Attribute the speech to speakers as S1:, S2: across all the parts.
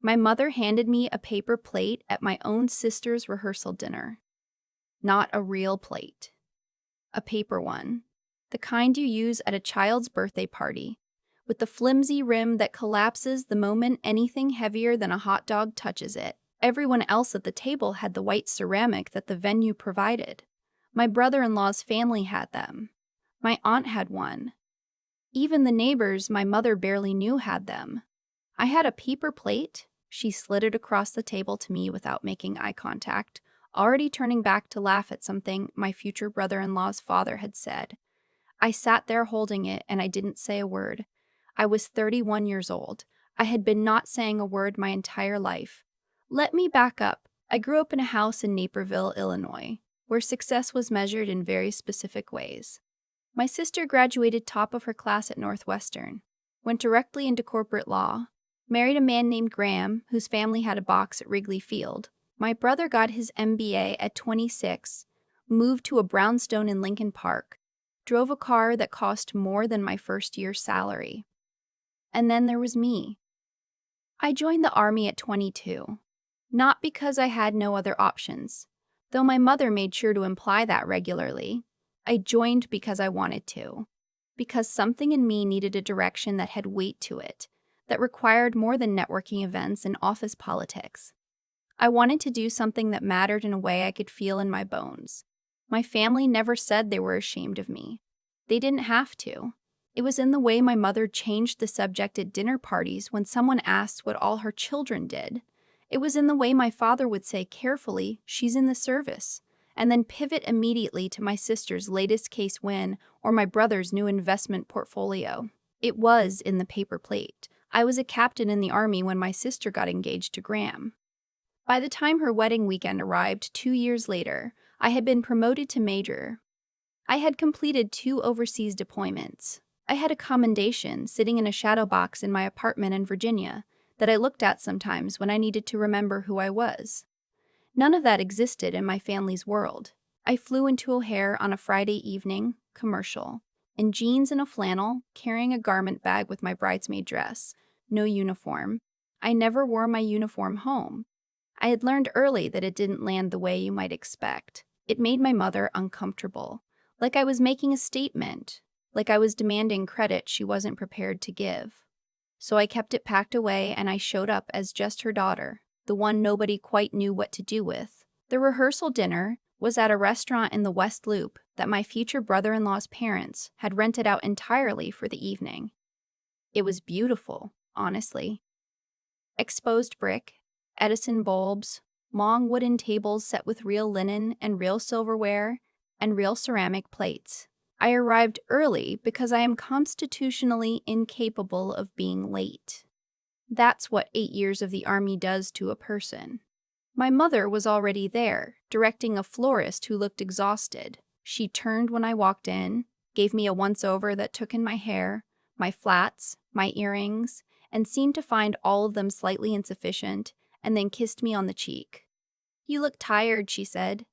S1: My mother handed me a paper plate at my own sister's rehearsal dinner. Not a real plate. A paper one. The kind you use at a child's birthday party, with the flimsy rim that collapses the moment anything heavier than a hot dog touches it. Everyone else at the table had the white ceramic that the venue provided. My brother-in-law's family had them. My aunt had one. Even the neighbors my mother barely knew had them. I had a paper plate. She slid it across the table to me without making eye contact, already turning back to laugh at something my future brother-in-law's father had said. I sat there holding it, and I didn't say a word. I was 31 years old. I had been not saying a word my entire life. Let me back up. I grew up in a house in Naperville, Illinois, where success was measured in very specific ways. My sister graduated top of her class at Northwestern, went directly into corporate law, married a man named Graham, whose family had a box at Wrigley Field. My brother got his MBA at 26, moved to a brownstone in Lincoln Park, drove a car that cost more than my first year's salary. And then there was me. I joined the Army at 22, not because I had no other options, though my mother made sure to imply that regularly. I joined because I wanted to, because something in me needed a direction that had weight to it, that required more than networking events and office politics. I wanted to do something that mattered in a way I could feel in my bones. My family never said they were ashamed of me. They didn't have to. It was in the way my mother changed the subject at dinner parties when someone asked what all her children did. It was in the way my father would say carefully, "She's in the service," and then pivot immediately to my sister's latest case win or my brother's new investment portfolio. It was in the paper plate. I was a captain in the Army when my sister got engaged to Graham. By the time her wedding weekend arrived 2 years later, I had been promoted to major. I had completed 2 overseas deployments. I had a commendation sitting in a shadow box in my apartment in Virginia that I looked at sometimes when I needed to remember who I was. None of that existed in my family's world. I flew into O'Hare on a Friday evening, commercial, in jeans and a flannel, carrying a garment bag with my bridesmaid dress. No uniform. I never wore my uniform home. I had learned early that it didn't land the way you might expect. It made my mother uncomfortable, like I was making a statement, like I was demanding credit she wasn't prepared to give. So I kept it packed away and I showed up as just her daughter, the one nobody quite knew what to do with. The rehearsal dinner was at a restaurant in the West Loop that my future brother-in-law's parents had rented out entirely for the evening. It was beautiful, honestly. Exposed brick, Edison bulbs, long wooden tables set with real linen and real silverware, and real ceramic plates. I arrived early because I am constitutionally incapable of being late. That's what 8 years of the Army does to a person. My mother was already there, directing a florist who looked exhausted. She turned when I walked in, gave me a once-over that took in my hair, my flats, my earrings, and seemed to find all of them slightly insufficient, and then kissed me on the cheek. "You look tired," she said.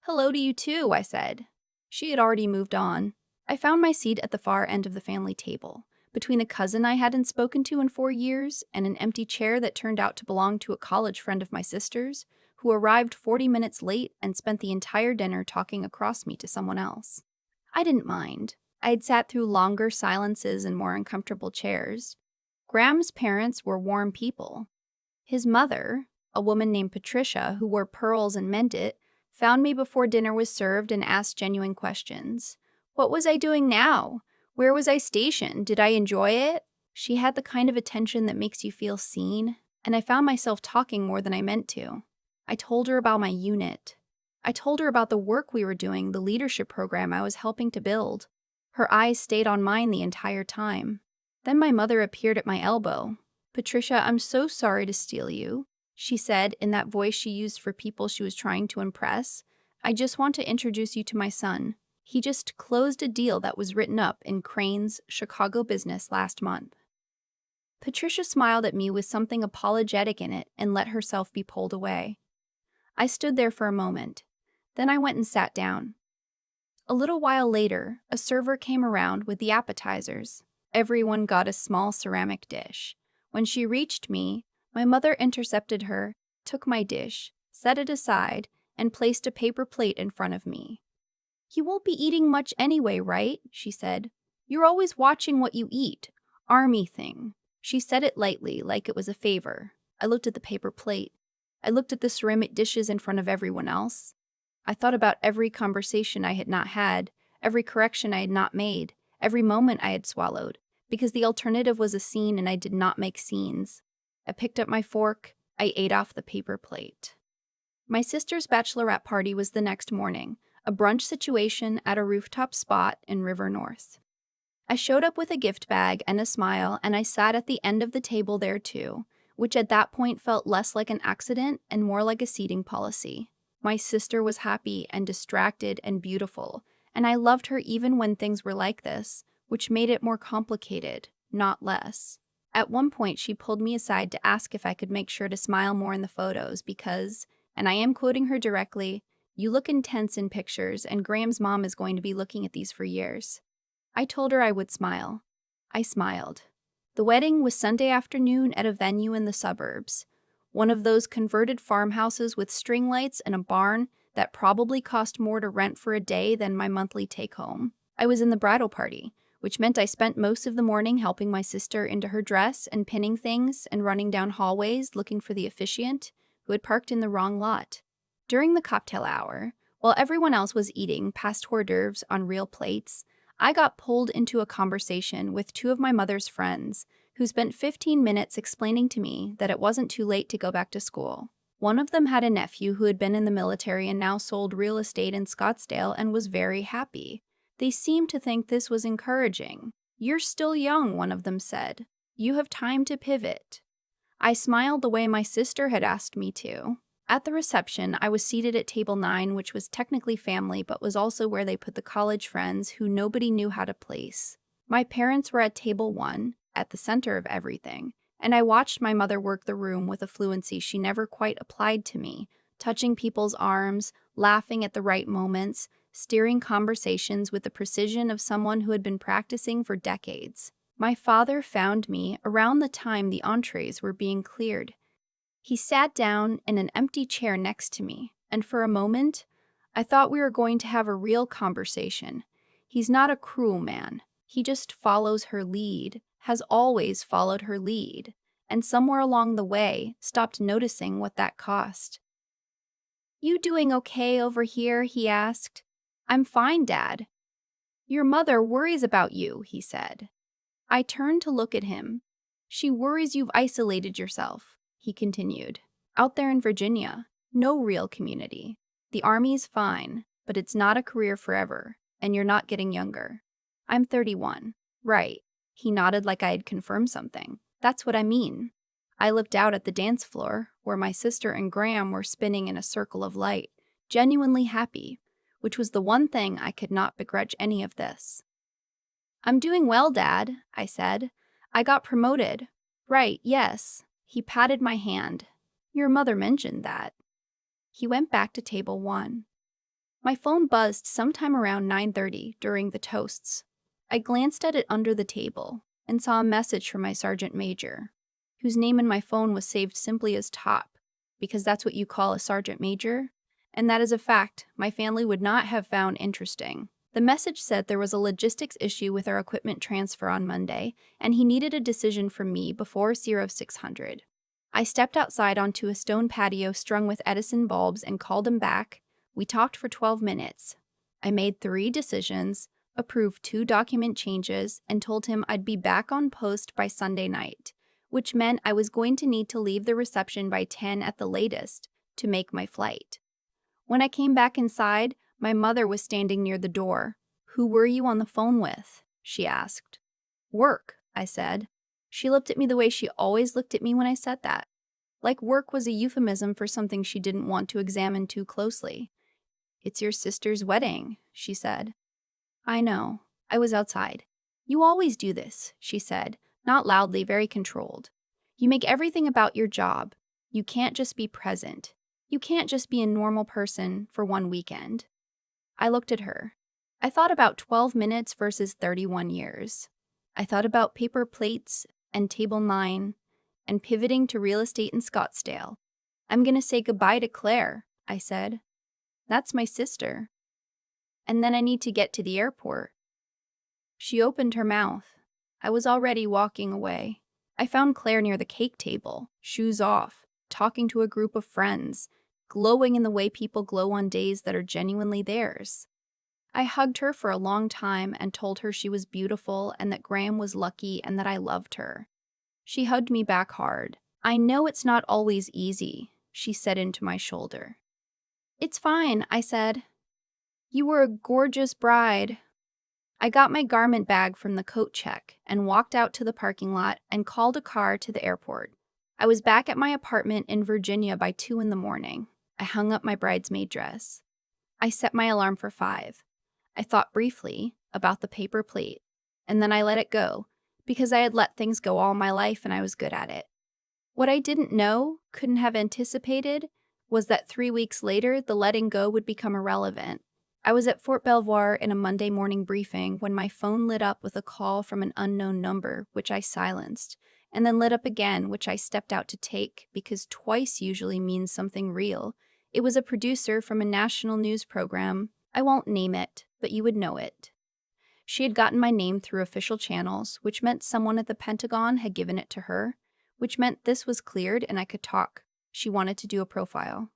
S1: "Hello to you too," I said. She had already moved on. I found my seat at the far end of the family table, between a cousin I hadn't spoken to in 4 years and an empty chair that turned out to belong to a college friend of my sister's, who arrived 40 minutes late and spent the entire dinner talking across me to someone else. I didn't mind. I had sat through longer silences and more uncomfortable chairs. Graham's parents were warm people. His mother, a woman named Patricia who wore pearls and meant it, found me before dinner was served and asked genuine questions. What was I doing now? Where was I stationed? Did I enjoy it? She had the kind of attention that makes you feel seen, and I found myself talking more than I meant to. I told her about my unit. I told her about the work we were doing, the leadership program I was helping to build. Her eyes stayed on mine the entire time. Then my mother appeared at my elbow. "Patricia, I'm so sorry to steal you," she said in that voice she used for people she was trying to impress. "I just want to introduce you to my son. He just closed a deal that was written up in Crane's Chicago business last month." Patricia smiled at me with something apologetic in it and let herself be pulled away. I stood there for a moment. Then I went and sat down. A little while later, a server came around with the appetizers. Everyone got a small ceramic dish. When she reached me, My mother intercepted her, took my dish, set it aside, and placed a paper plate in front of me. "You won't be eating much anyway, right?" she said. "You're always watching what you eat. Army thing." She said it lightly, like it was a favor. I looked at the paper plate. I looked at the ceramic dishes in front of everyone else. I thought about every conversation I had not had, every correction I had not made, every moment I had swallowed, because the alternative was a scene and I did not make scenes. I picked up my fork. I ate off the paper plate. My sister's bachelorette party was the next morning, a brunch situation at a rooftop spot in River North. I showed up with a gift bag and a smile, and I sat at the end of the table there too, which at that point felt less like an accident and more like a seating policy. My sister was happy and distracted and beautiful, and I loved her even when things were like this, which made it more complicated, not less. At one point, she pulled me aside to ask if I could make sure to smile more in the photos because, and I am quoting her directly, "You look intense in pictures, and Graham's mom is going to be looking at these for years." I told her I would smile. I smiled. The wedding was Sunday afternoon at a venue in the suburbs, one of those converted farmhouses with string lights and a barn that probably cost more to rent for a day than my monthly take-home. I was in the bridal party, which meant I spent most of the morning helping my sister into her dress and pinning things and running down hallways looking for the officiant, who had parked in the wrong lot. During the cocktail hour, while everyone else was eating past hors d'oeuvres on real plates, I got pulled into a conversation with two of my mother's friends who spent 15 minutes explaining to me that it wasn't too late to go back to school. One of them had a nephew who had been in the military and now sold real estate in Scottsdale and was very happy. They seemed to think this was encouraging. "You're still young," one of them said. "You have time to pivot." I smiled the way my sister had asked me to. At the reception, I was seated at table 9, which was technically family, but was also where they put the college friends who nobody knew how to place. My parents were at table 1, at the center of everything, and I watched my mother work the room with a fluency she never quite applied to me, touching people's arms, laughing at the right moments, steering conversations with the precision of someone who had been practicing for decades. My father found me around the time the entrees were being cleared. He sat down in an empty chair next to me, and for a moment, I thought we were going to have a real conversation. He's not a cruel man. He just follows her lead, has always followed her lead, and somewhere along the way, stopped noticing what that cost. "You doing okay over here?" he asked. "I'm fine, Dad." "Your mother worries about you," he said. I turned to look at him. "She worries you've isolated yourself," he continued. "Out there in Virginia, no real community. The Army's fine, but it's not a career forever, and you're not getting younger." "I'm 31. "Right." He nodded like I had confirmed something. "That's what I mean." I looked out at the dance floor, where my sister and Graham were spinning in a circle of light, genuinely happy, which was the one thing I could not begrudge any of this. "I'm doing well, Dad," I said. "I got promoted." "Right, yes." He patted my hand. "Your mother mentioned that." He went back to table 1. My phone buzzed sometime around 9:30 during the toasts. I glanced at it under the table and saw a message from my sergeant major, whose name in my phone was saved simply as Top, because that's what you call a sergeant major, and that is a fact my family would not have found interesting. The message said there was a logistics issue with our equipment transfer on Monday, and he needed a decision from me before 0600. I stepped outside onto a stone patio strung with Edison bulbs and called him back. We talked for 12 minutes. I made 3 decisions, approved 2 document changes, and told him I'd be back on post by Sunday night, which meant I was going to need to leave the reception by 10 at the latest to make my flight. When I came back inside, my mother was standing near the door. "Who were you on the phone with?" she asked. "Work," I said. She looked at me the way she always looked at me when I said that. Like work was a euphemism for something she didn't want to examine too closely. "It's your sister's wedding," she said. "I know." I was outside. "You always do this," she said, not loudly, very controlled. "You make everything about your job. You can't just be present. You can't just be a normal person for one weekend." I looked at her. I thought about 12 minutes versus 31 years. I thought about paper plates and table 9 and pivoting to real estate in Scottsdale. I'm gonna say goodbye to Claire, I said. That's my sister. And then I need to get to the airport. She opened her mouth. I was already walking away. I found Claire near the cake table, shoes off, talking to a group of friends, glowing in the way people glow on days that are genuinely theirs. I hugged her for a long time and told her she was beautiful and that Graham was lucky and that I loved her. She hugged me back hard. I know it's not always easy, she said into my shoulder. It's fine, I said. You were a gorgeous bride. I got my garment bag from the coat check and walked out to the parking lot and called a car to the airport. I was back at my apartment in Virginia by 2 in the morning. I hung up my bridesmaid dress. I set my alarm for 5. I thought briefly about the paper plate, and then I let it go, because I had let things go all my life and I was good at it. What I didn't know, couldn't have anticipated, was that 3 weeks later, the letting go would become irrelevant. I was at Fort Belvoir in a Monday morning briefing when my phone lit up with a call from an unknown number, which I silenced, and then lit up again, which I stepped out to take, because twice usually means something real. It was a producer from a national news program. I won't name it, but you would know it. She had gotten my name through official channels, which meant someone at the Pentagon had given it to her, which meant this was cleared and I could talk. She wanted to do a profile.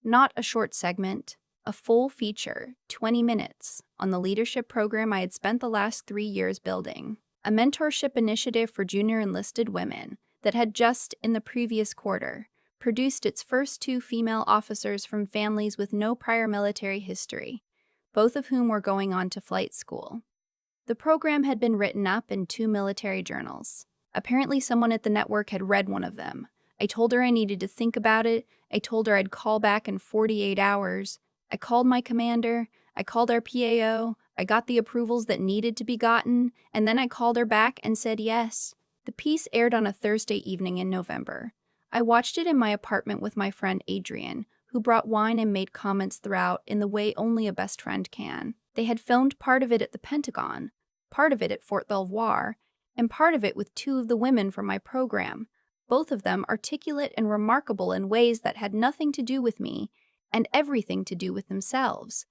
S1: Not a short segment, a full feature, 20 minutes, on the leadership program I had spent the last 3 years building. A mentorship initiative for junior enlisted women that had just, in the previous quarter, produced its first 2 female officers from families with no prior military history, both of whom were going on to flight school. The program had been written up in 2 military journals. Apparently someone at the network had read one of them. I told her I needed to think about it. I told her I'd call back in 48 hours. I called my commander. I called our PAO. I got the approvals that needed to be gotten, and then I called her back and said yes. The piece aired on a Thursday evening in November. I watched it in my apartment with my friend Adrian, who brought wine and made comments throughout in the way only a best friend can. They had filmed part of it at the Pentagon, part of it at Fort Belvoir, and part of it with 2 of the women from my program, both of them articulate and remarkable in ways that had nothing to do with me and everything to do with themselves.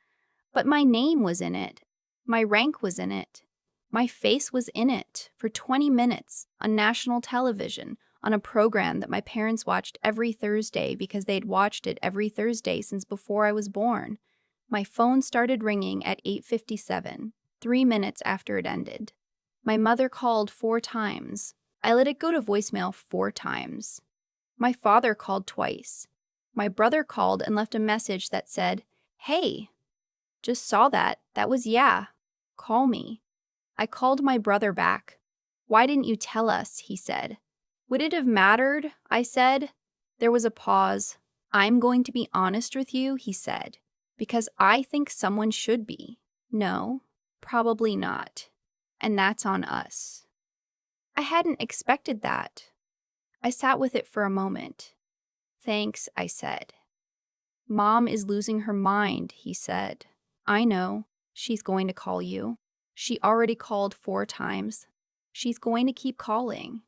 S1: But my name was in it. My rank was in it. My face was in it for 20 minutes on national television on a program that my parents watched every Thursday because they'd watched it every Thursday since before I was born. My phone started ringing at 8:57, 3 minutes after it ended. My mother called 4 times. I let it go to voicemail 4 times. My father called twice. My brother called and left a message that said, "Hey, just saw that. That was yeah. Call me." I called my brother back. "Why didn't you tell us?" he said. "Would it have mattered?" I said. There was a pause. "I'm going to be honest with you," he said, "because I think someone should be." No, probably not. And that's on us. I hadn't expected that. I sat with it for a moment. "Thanks," I said. "Mom is losing her mind," he said. "I know. She's going to call you. She already called 4 times. She's going to keep calling."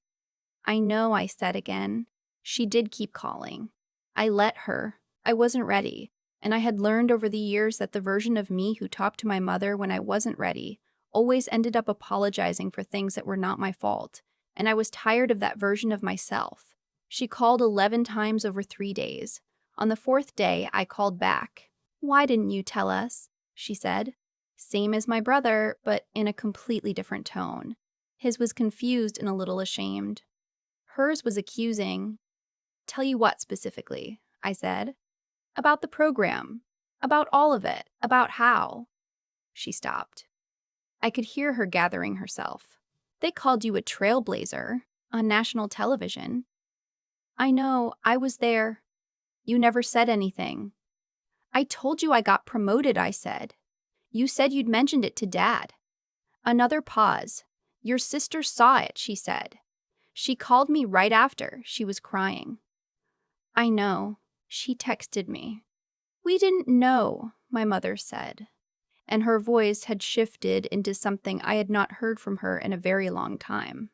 S1: "I know," I said again. She did keep calling. I let her. I wasn't ready, and I had learned over the years that the version of me who talked to my mother when I wasn't ready always ended up apologizing for things that were not my fault, and I was tired of that version of myself. She called 11 times over 3 days. On the 4th day, I called back. "Why didn't you tell us?" she said. Same as my brother, but in a completely different tone. His was confused and a little ashamed. Hers was accusing. "Tell you what specifically?" I said. "About the program. About all of it. About how." She stopped. I could hear her gathering herself. "They called you a trailblazer on national television." "I know, I was there. You never said anything." "I told you I got promoted," I said. "You said you'd mentioned it to Dad." Another pause. "Your sister saw it," she said. "She called me right after. She was crying." "I know. She texted me." "We didn't know," my mother said, and her voice had shifted into something I had not heard from her in a very long time.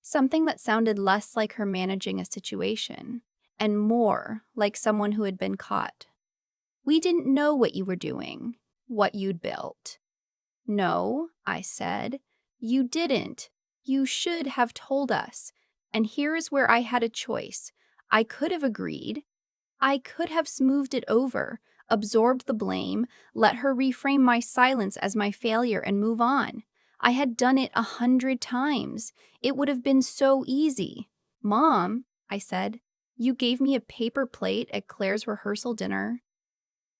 S1: Something that sounded less like her managing a situation and more like someone who had been caught. We didn't know what you were doing, what you'd built. No, I said, you didn't. You should have told us. And here is where I had a choice. I could have agreed. I could have smoothed it over, absorbed the blame, let her reframe my silence as my failure and move on. I had done it 100 times. It would have been so easy. Mom, I said, you gave me a paper plate at Claire's rehearsal dinner.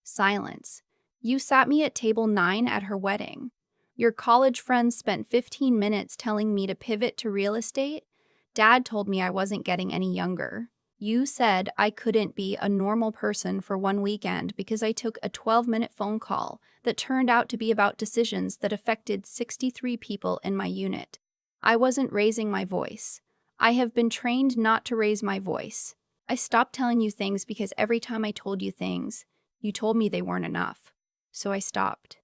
S1: Silence. You sat me at table 9 at her wedding. Your college friends spent 15 minutes telling me to pivot to real estate. Dad told me I wasn't getting any younger. You said I couldn't be a normal person for one weekend because I took a 12-minute phone call that turned out to be about decisions that affected 63 people in my unit. I wasn't raising my voice. I have been trained not to raise my voice. I stopped telling you things because every time I told you things, you told me they weren't enough. So I stopped.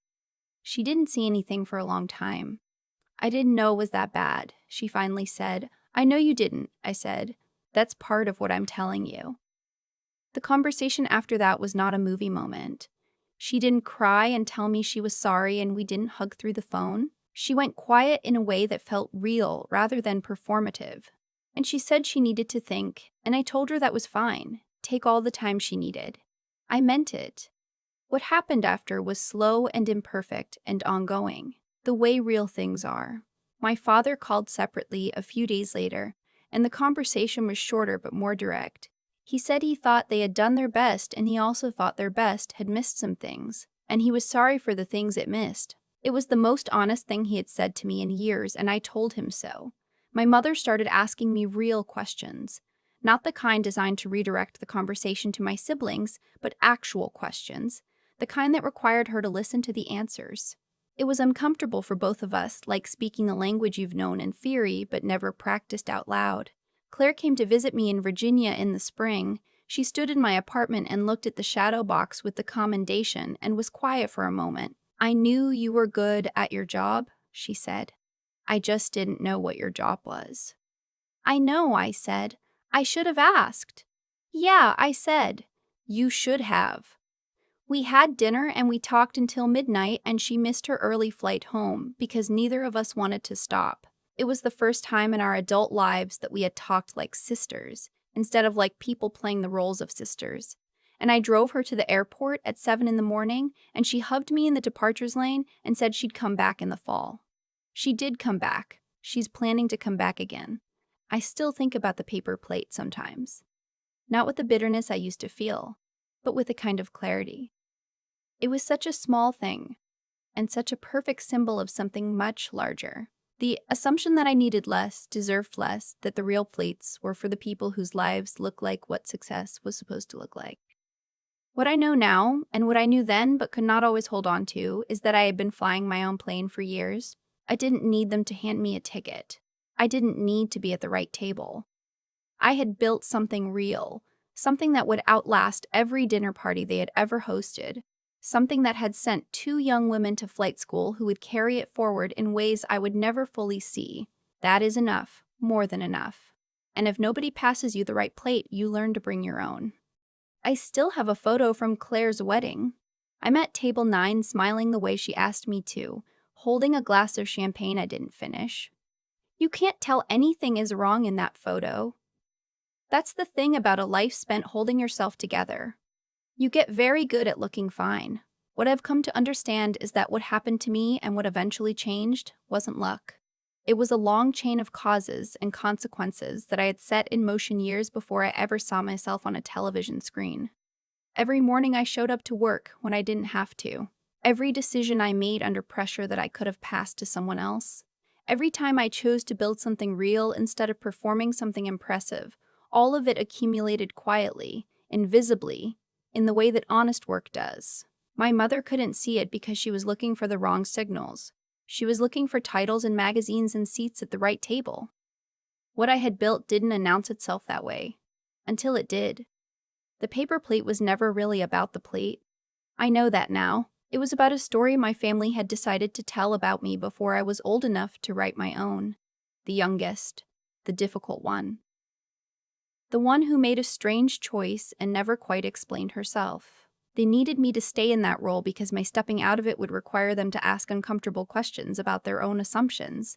S1: She didn't see anything for a long time. I didn't know it was that bad, she finally said. I know you didn't, I said. That's part of what I'm telling you. The conversation after that was not a movie moment. She didn't cry and tell me she was sorry and we didn't hug through the phone. She went quiet in a way that felt real rather than performative. And she said she needed to think, and I told her that was fine. Take all the time she needed. I meant it. What happened after was slow and imperfect and ongoing, the way real things are. My father called separately a few days later, and the conversation was shorter but more direct. He said he thought they had done their best, and he also thought their best had missed some things, and he was sorry for the things it missed. It was the most honest thing he had said to me in years, and I told him so. My mother started asking me real questions. Not the kind designed to redirect the conversation to my siblings, but actual questions. The kind that required her to listen to the answers. It was uncomfortable for both of us, like speaking a language you've known in theory but never practiced out loud. Claire came to visit me in Virginia in the spring. She stood in my apartment and looked at the shadow box with the commendation and was quiet for a moment. I knew you were good at your job, she said. I just didn't know what your job was. I know, I said. I should have asked. Yeah, I said. You should have. We had dinner and we talked until midnight, and she missed her early flight home because neither of us wanted to stop. It was the first time in our adult lives that we had talked like sisters, instead of like people playing the roles of sisters. And I drove her to the airport at 7 in the morning, and she hugged me in the departures lane and said she'd come back in the fall. She did come back. She's planning to come back again. I still think about the paper plate sometimes. Not with the bitterness I used to feel, but with a kind of clarity. It was such a small thing, and such a perfect symbol of something much larger. The assumption that I needed less, deserved less, that the real plates were for the people whose lives look like what success was supposed to look like. What I know now, and what I knew then but could not always hold on to, is that I had been flying my own plane for years. I didn't need them to hand me a ticket. I didn't need to be at the right table. I had built something real, something that would outlast every dinner party they had ever hosted. Something that had sent 2 young women to flight school who would carry it forward in ways I would never fully see. That is enough, more than enough. And if nobody passes you the right plate, you learn to bring your own. I still have a photo from Claire's wedding. I'm at table 9 smiling the way she asked me to, holding a glass of champagne I didn't finish. You can't tell anything is wrong in that photo. That's the thing about a life spent holding yourself together. You get very good at looking fine. What I've come to understand is that what happened to me and what eventually changed wasn't luck. It was a long chain of causes and consequences that I had set in motion years before I ever saw myself on a television screen. Every morning I showed up to work when I didn't have to. Every decision I made under pressure that I could have passed to someone else. Every time I chose to build something real instead of performing something impressive, all of it accumulated quietly, invisibly, in the way that honest work does. My mother couldn't see it because she was looking for the wrong signals. She was looking for titles in magazines and seats at the right table. What I had built didn't announce itself that way. Until it did. The paper plate was never really about the plate. I know that now. It was about a story my family had decided to tell about me before I was old enough to write my own. The youngest. the difficult one. The one who made a strange choice and never quite explained herself. They needed me to stay in that role because my stepping out of it would require them to ask uncomfortable questions about their own assumptions.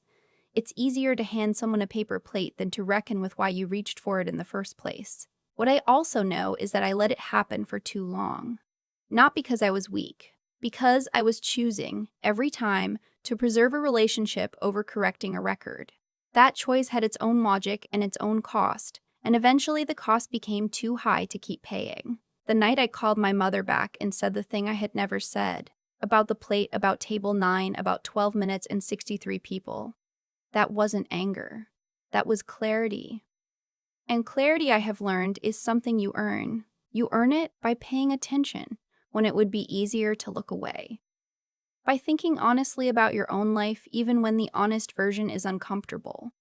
S1: It's easier to hand someone a paper plate than to reckon with why you reached for it in the first place. What I also know is that I let it happen for too long. Not because I was weak, because I was choosing, every time, to preserve a relationship over correcting a record. That choice had its own logic and its own cost, and eventually the cost became too high to keep paying. The night I called my mother back and said the thing I had never said, about the plate, about table 9, about 12 minutes and 63 people. That wasn't anger. That was clarity. And clarity, I have learned, is something you earn. You earn it by paying attention when it would be easier to look away. By thinking honestly about your own life even when the honest version is uncomfortable.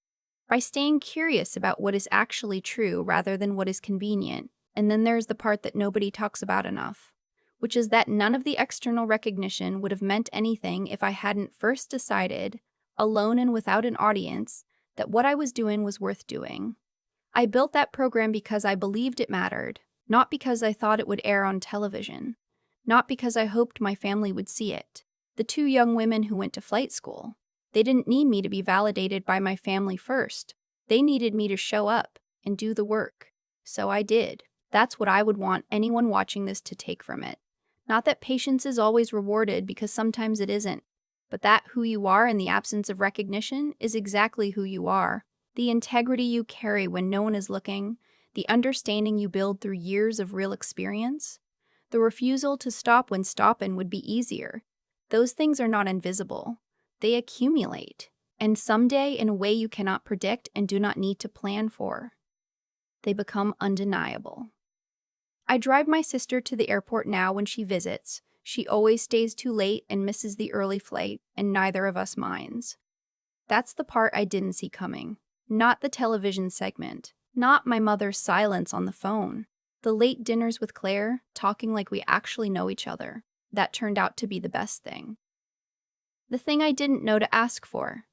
S1: By staying curious about what is actually true rather than what is convenient. And then there's the part that nobody talks about enough, which is that none of the external recognition would have meant anything if I hadn't first decided, alone and without an audience, that what I was doing was worth doing. I built that program because I believed it mattered, not because I thought it would air on television, not because I hoped my family would see it. The two young women who went to flight school, they didn't need me to be validated by my family first. They needed me to show up and do the work. So I did. That's what I would want anyone watching this to take from it. Not that patience is always rewarded, because sometimes it isn't, but that who you are in the absence of recognition is exactly who you are. The integrity you carry when no one is looking, the understanding you build through years of real experience, the refusal to stop when stopping would be easier. Those things are not invisible. They accumulate, and someday, in a way you cannot predict and do not need to plan for, they become undeniable. I drive my sister to the airport now when she visits. She always stays too late and misses the early flight, and neither of us minds. That's the part I didn't see coming. Not the television segment. Not my mother's silence on the phone. The late dinners with Claire, talking like we actually know each other. That turned out to be the best thing. The thing I didn't know to ask for.